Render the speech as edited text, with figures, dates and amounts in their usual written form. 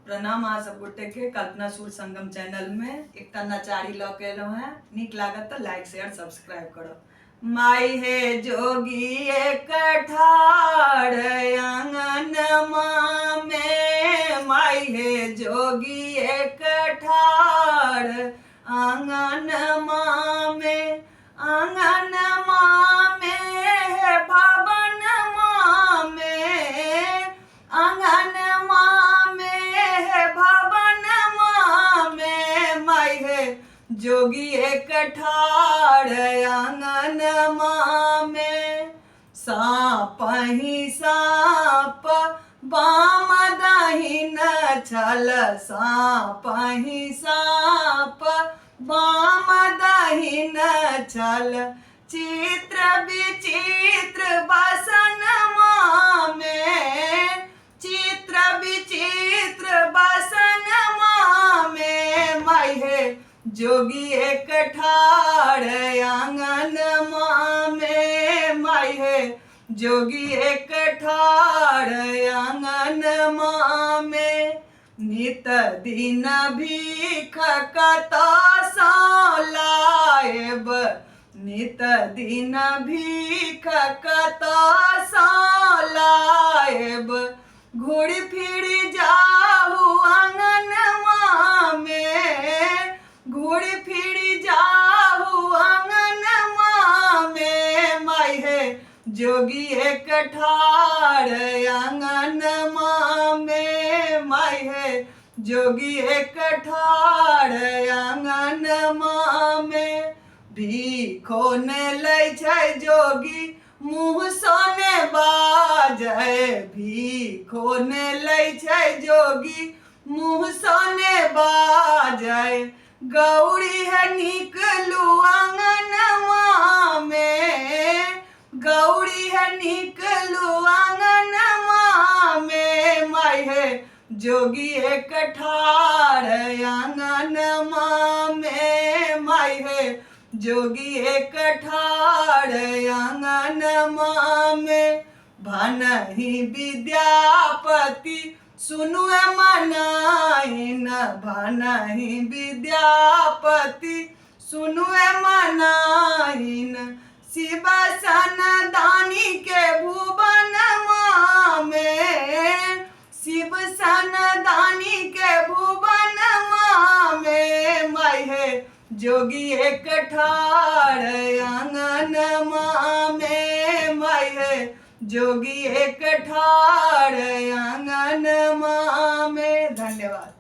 प्रणाम अहाँ सब गोटे के कल्पना सुर संगम चैनल में एक नचारी ल के एलो है। निक लागत तो लाइक शेयर सब्सक्राइब करो। माई हे जोगी एक ठाड़ आंगन में, माई हे जोगी एक ठाड़ आंगन में, आंगन में है भवन में, आंगन जोगी एक ठाड़ आंगन में। सांप ही सांप बाम दहिन छल, सांप ही सांप बाम दहिन छल, चित्र विचित्र बसन में, चित्र विचित्र बसन में। माई हे जोगी एक ठाड़ आंगन में, माई हे जोगी एक ठाड़ आंगन में। नित दिन भीख कतो लाएब, नित दिन भीख कतो लाएब, घूर फिर जाहु आंगन में, घूर फिर जाहु आंगन में। माई हे जोगी एक ठाड़ आंगन में, माई हे जोगी एक ठाड़ आंगन में। भीखो ने लै छै जोगी मुँह सोने बाजै, भीखो ने लै छै जोगी मुँह सोने बाजै, गौरी है निकलू आंगन में, गौरी है निकलू आंगन में। माई हे जोगी एक ठाड़ आंगन में, माई हे जोगी एक ठाड़ आंगन में। भनहि विद्यापति सुनु मनाइन, भनहि विद्यापति सुनु मनाइन, शिव सन दानी के भुवन में, शिव सन दानी के भुवन में। माई हे जोगी एक ठाड़ आंगन में, माई हे जोगी एक ठाड़ आंगन में। धन्यवाद।